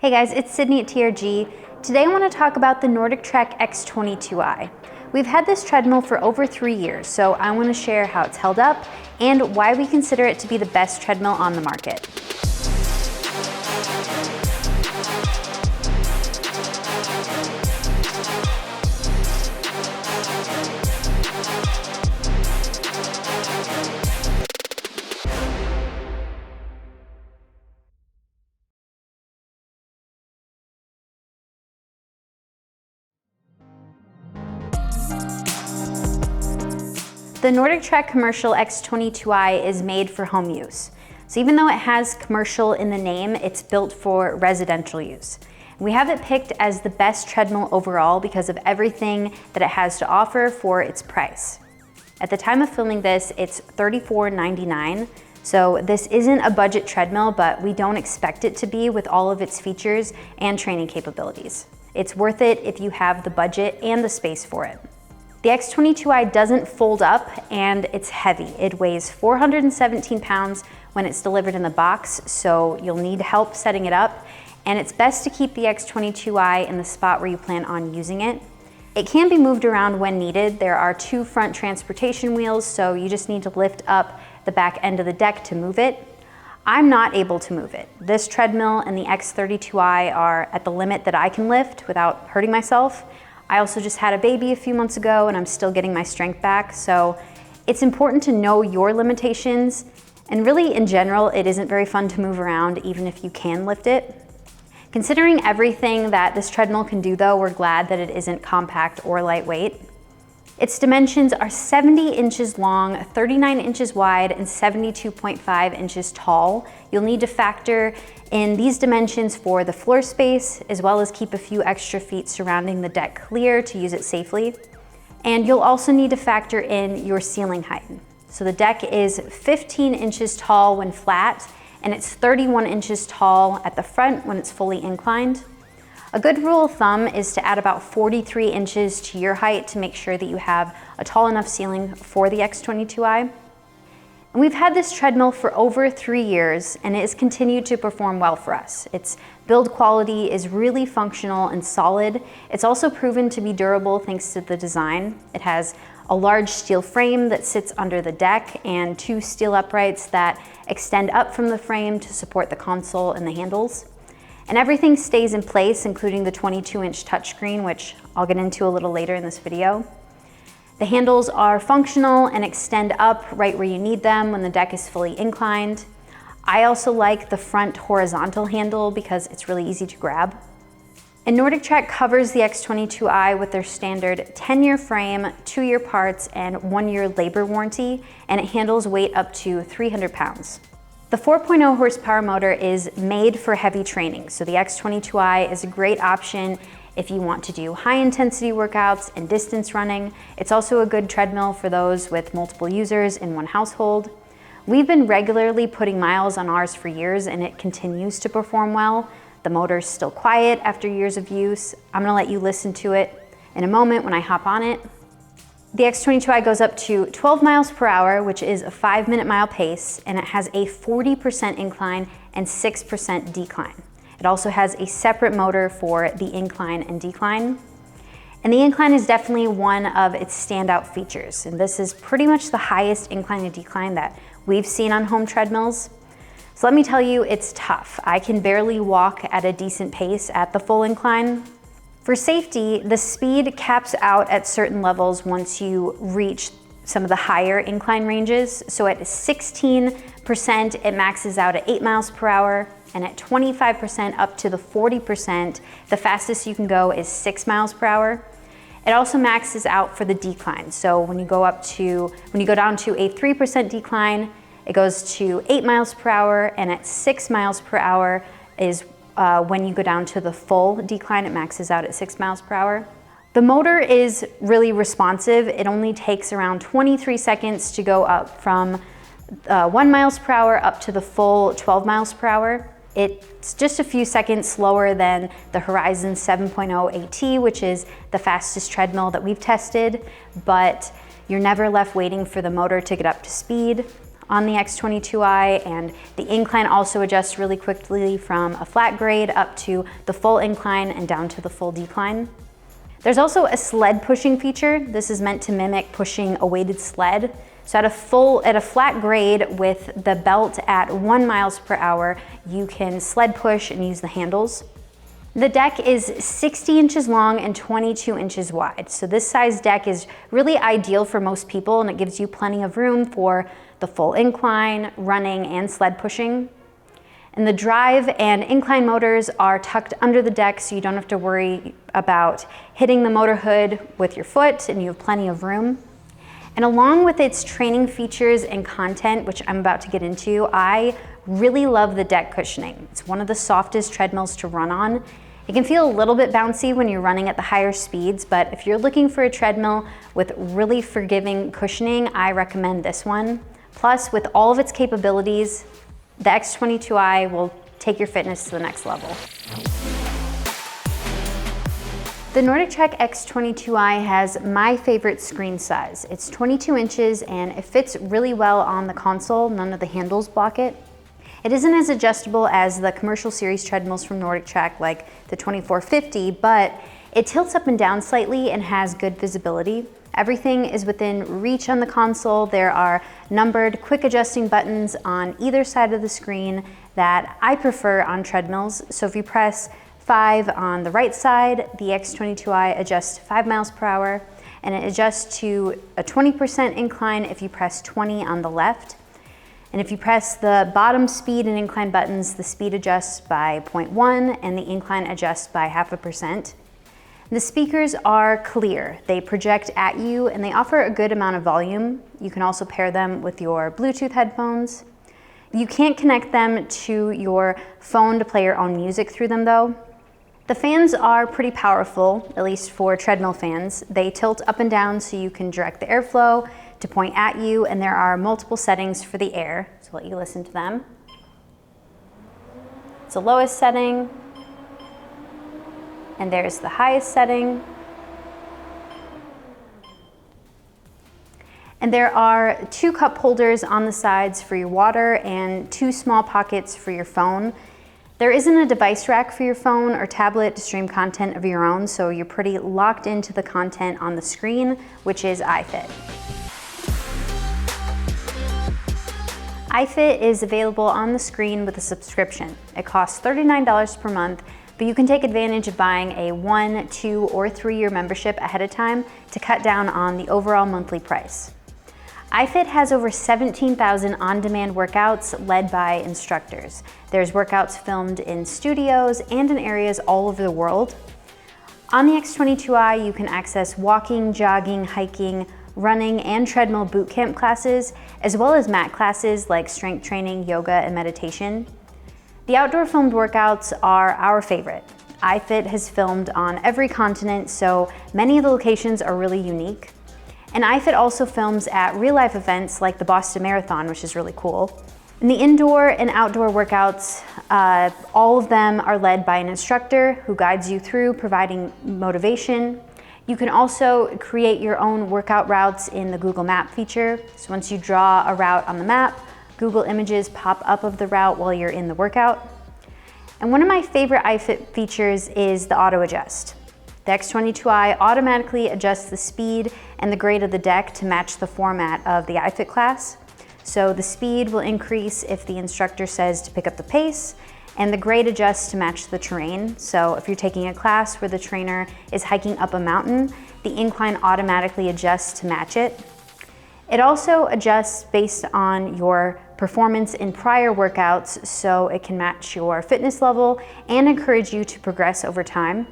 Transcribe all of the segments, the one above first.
Hey guys, it's Sydney at TRG. Today I want to talk about the NordicTrack X22i. We've had this treadmill for over 3 years, so I want to share how it's held up and why we consider it to be the best treadmill on the market. The NordicTrack Commercial X22i is made for home use. So even though it has commercial in the name, it's built for residential use. We have it picked as the best treadmill overall because of everything that it has to offer for its price. At the time of filming this, it's $34.99. So this isn't a budget treadmill, but we don't expect it to be with all of its features and training capabilities. It's worth it if you have the budget and the space for it. The X22i doesn't fold up and it's heavy. It weighs 417 pounds when it's delivered in the box, so you'll need help setting it up. And it's best to keep the X22i in the spot where you plan on using it. It can be moved around when needed. There are 2 front transportation wheels, so you just need to lift up the back end of the deck to move it. I'm not able to move it. This treadmill and the X32i are at the limit that I can lift without hurting myself. I also just had a baby a few months ago and I'm still getting my strength back, so it's important to know your limitations. And really, in general, it isn't very fun to move around even if you can lift it. Considering everything that this treadmill can do though, we're glad that it isn't compact or lightweight. Its dimensions are 70 inches long, 39 inches wide, and 72.5 inches tall. You'll need to factor in these dimensions for the floor space, as well as keep a few extra feet surrounding the deck clear to use it safely. And you'll also need to factor in your ceiling height. So the deck is 15 inches tall when flat, and it's 31 inches tall at the front when it's fully inclined. A good rule of thumb is to add about 43 inches to your height to make sure that you have a tall enough ceiling for the X22i. And we've had this treadmill for over 3 years and it has continued to perform well for us. Its build quality is really functional and solid. It's also proven to be durable thanks to the design. It has a large steel frame that sits under the deck and 2 steel uprights that extend up from the frame to support the console and the handles. And everything stays in place, including the 22-inch touchscreen, which I'll get into a little later in this video. The handles are functional and extend up right where you need them when the deck is fully inclined. I also like the front horizontal handle because it's really easy to grab. And NordicTrack covers the X22i with their standard 10-year frame, 2-year parts, and 1-year labor warranty, and it handles weight up to 300 pounds. The 4.0 horsepower motor is made for heavy training, so the X22i is a great option if you want to do high intensity workouts and distance running. It's also a good treadmill for those with multiple users in one household. We've been regularly putting miles on ours for years and it continues to perform well. The motor's still quiet after years of use. I'm gonna let you listen to it in a moment when I hop on it. The X22i goes up to 12 miles per hour, which is a 5-minute mile pace, and it has a 40% incline and 6% decline. It also has a separate motor for the incline and decline. And the incline is definitely one of its standout features. And this is pretty much the highest incline and decline that we've seen on home treadmills. So let me tell you, it's tough. I can barely walk at a decent pace at the full incline. For safety, the speed caps out at certain levels once you reach some of the higher incline ranges. So at 16%, it maxes out at 8 miles per hour, and at 25% up to the 40%, the fastest you can go is 6 miles per hour. It also maxes out for the decline. So when you go down to a 3% decline, it goes to 8 miles per hour, and at 6 miles per hour is when you go down to the full decline, it maxes out at 6 miles per hour. The motor is really responsive. It only takes around 23 seconds to go up from 1 miles per hour up to the full 12 miles per hour. It's just a few seconds slower than the Horizon 7.0 AT, which is the fastest treadmill that we've tested, but you're never left waiting for the motor to get up to speed. on the X22i, and the incline also adjusts really quickly from a flat grade up to the full incline and down to the full decline. There's also a sled pushing feature. This is meant to mimic pushing a weighted sled. So at a flat grade with the belt at 1 miles per hour, you can sled push and use the handles. The deck is 60 inches long and 22 inches wide. So this size deck is really ideal for most people, and it gives you plenty of room for the full incline, running, and sled pushing. And the drive and incline motors are tucked under the deck, so you don't have to worry about hitting the motor hood with your foot, and you have plenty of room. And along with its training features and content, which I'm about to get into, I really love the deck cushioning. It's one of the softest treadmills to run on. It can feel a little bit bouncy when you're running at the higher speeds, but if you're looking for a treadmill with really forgiving cushioning, I recommend this one. Plus, with all of its capabilities, the X22i will take your fitness to the next level. The NordicTrack X22i has my favorite screen size. It's 22 inches and it fits really well on the console. None of the handles block it. It isn't as adjustable as the commercial series treadmills from NordicTrack like the 2450, but it tilts up and down slightly and has good visibility. Everything is within reach on the console. There are numbered quick adjusting buttons on either side of the screen that I prefer on treadmills. So if you press 5 on the right side, the X22i adjusts 5 miles per hour, and it adjusts to a 20% incline if you press 20 on the left. And if you press the bottom speed and incline buttons, the speed adjusts by 0.1 and the incline adjusts by 0.5%. The speakers are clear. They project at you and they offer a good amount of volume. You can also pair them with your Bluetooth headphones. You can't connect them to your phone to play your own music through them though. The fans are pretty powerful, at least for treadmill fans. They tilt up and down so you can direct the airflow to point at you, and there are multiple settings for the air, so I'll let you listen to them. It's the lowest setting, and there's the highest setting. And there are 2 cup holders on the sides for your water and 2 small pockets for your phone. There isn't a device rack for your phone or tablet to stream content of your own, so you're pretty locked into the content on the screen, which is iFIT. iFIT is available on the screen with a subscription. It costs $39 per month, but you can take advantage of buying a 1, 2, or 3-year membership ahead of time to cut down on the overall monthly price. iFIT has over 17,000 on-demand workouts led by instructors. There's workouts filmed in studios and in areas all over the world. On the X22i, you can access walking, jogging, hiking, running, and treadmill boot camp classes, as well as mat classes like strength training, yoga, and meditation. The outdoor filmed workouts are our favorite. iFIT has filmed on every continent, so many of the locations are really unique. And iFIT also films at real-life events like the Boston Marathon, which is really cool. And the indoor and outdoor workouts, all of them are led by an instructor who guides you through, providing motivation. You can also create your own workout routes in the Google Map feature. So once you draw a route on the map, Google Images pop up of the route while you're in the workout. And one of my favorite iFIT features is the auto adjust. The X22i automatically adjusts the speed and the grade of the deck to match the format of the iFIT class. So the speed will increase if the instructor says to pick up the pace, and the grade adjusts to match the terrain. So if you're taking a class where the trainer is hiking up a mountain, the incline automatically adjusts to match it. It also adjusts based on your performance in prior workouts, so it can match your fitness level and encourage you to progress over time.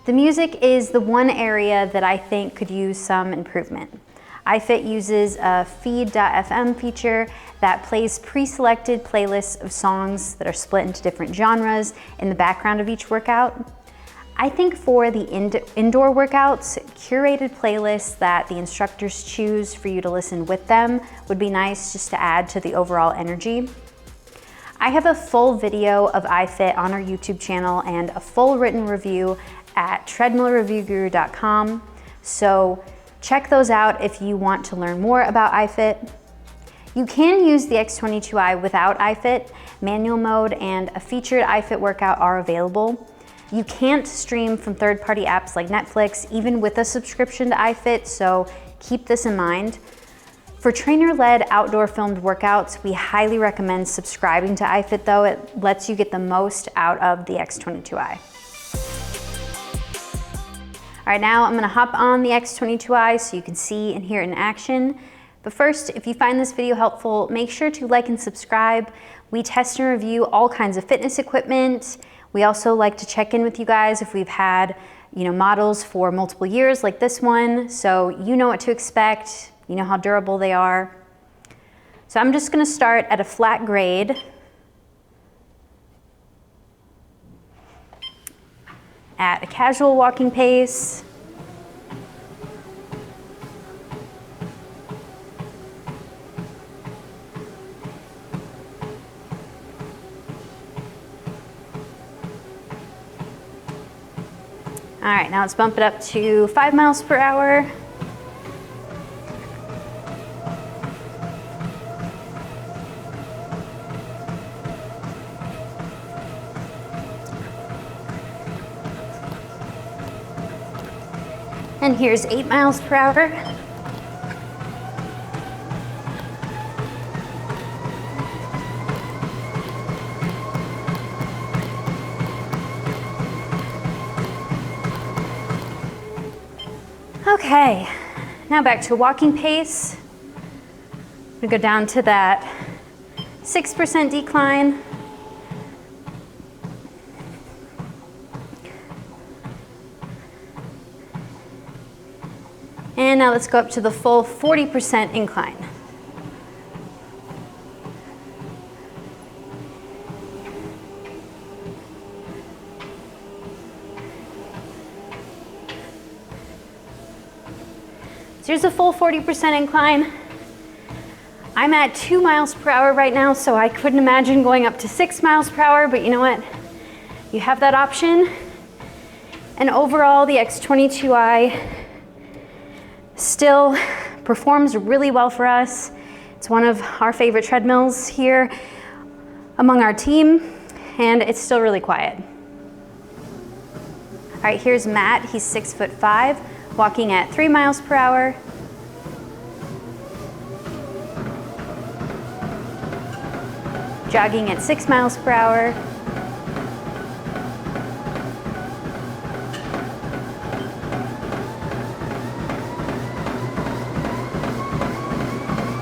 The music is the one area that I think could use some improvement. iFIT uses a feed.fm feature that plays pre-selected playlists of songs that are split into different genres in the background of each workout. I think for the indoor workouts, curated playlists that the instructors choose for you to listen with them would be nice just to add to the overall energy. I have a full video of iFIT on our YouTube channel and a full written review at treadmillreviewguru.com. So check those out if you want to learn more about iFIT. You can use the X22i without iFIT. Manual mode and a featured iFIT workout are available. You can't stream from third-party apps like Netflix, even with a subscription to iFIT, so keep this in mind. For trainer-led outdoor filmed workouts, we highly recommend subscribing to iFIT though. It lets you get the most out of the X22i. All right, now I'm gonna hop on the X22i so you can see and hear it in action. But first, if you find this video helpful, make sure to like and subscribe. We test and review all kinds of fitness equipment. We also like to check in with you guys if we've had, models for multiple years like this one, so you know what to expect, you know how durable they are. So I'm just gonna start at a flat grade. At a casual walking pace. All right, now let's bump it up to 5 miles per hour. And here's 8 miles per hour. Okay, now back to walking pace. I'm gonna go down to that 6% decline. And now let's go up to the full 40% incline. So here's a full 40% incline. I'm at 2 miles per hour right now, so I couldn't imagine going up to 6 miles per hour, but you know what? You have that option. And overall, the X22i still performs really well for us. It's one of our favorite treadmills here among our team, and it's still really quiet. All right, here's Matt. He's 6'5", walking at 3 miles per hour. Jogging at 6 miles per hour.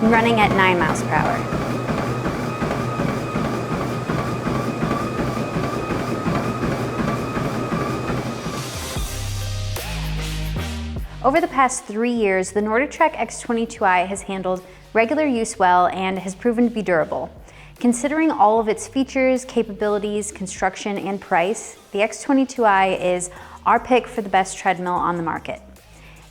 And running at 9 miles per hour. Over the past 3 years, the NordicTrack X22i has handled regular use well and has proven to be durable. Considering all of its features, capabilities, construction, and price, the X22i is our pick for the best treadmill on the market.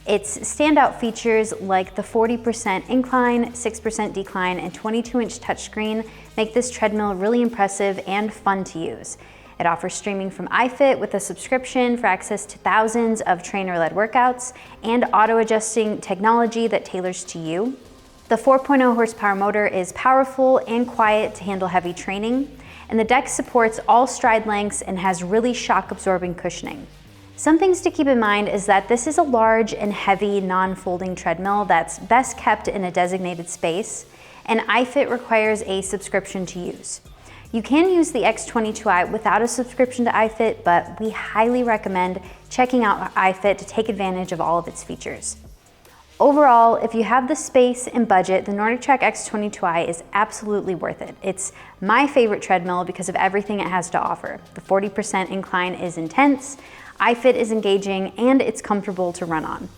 Its standout features like the 40% incline, 6% decline, and 22-inch touchscreen make this treadmill really impressive and fun to use. It offers streaming from iFIT with a subscription for access to thousands of trainer-led workouts and auto-adjusting technology that tailors to you. The 4.0 horsepower motor is powerful and quiet to handle heavy training, and the deck supports all stride lengths and has really shock-absorbing cushioning. Some things to keep in mind is that this is a large and heavy non-folding treadmill that's best kept in a designated space, and iFIT requires a subscription to use. You can use the X22i without a subscription to iFIT, but we highly recommend checking out iFIT to take advantage of all of its features. Overall, if you have the space and budget, the NordicTrack X22i is absolutely worth it. It's my favorite treadmill because of everything it has to offer. The 40% incline is intense, iFIT is engaging, and it's comfortable to run on.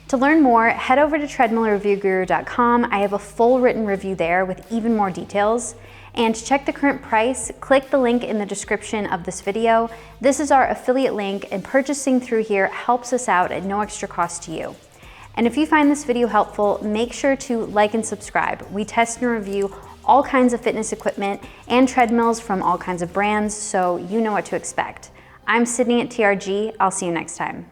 To learn more, head over to treadmillreviewguru.com. I have a full written review there with even more details. And to check the current price, click the link in the description of this video. This is our affiliate link, and purchasing through here helps us out at no extra cost to you. And if you find this video helpful, make sure to like and subscribe. We test and review all kinds of fitness equipment and treadmills from all kinds of brands, so you know what to expect. I'm Sydney at TRG. I'll see you next time.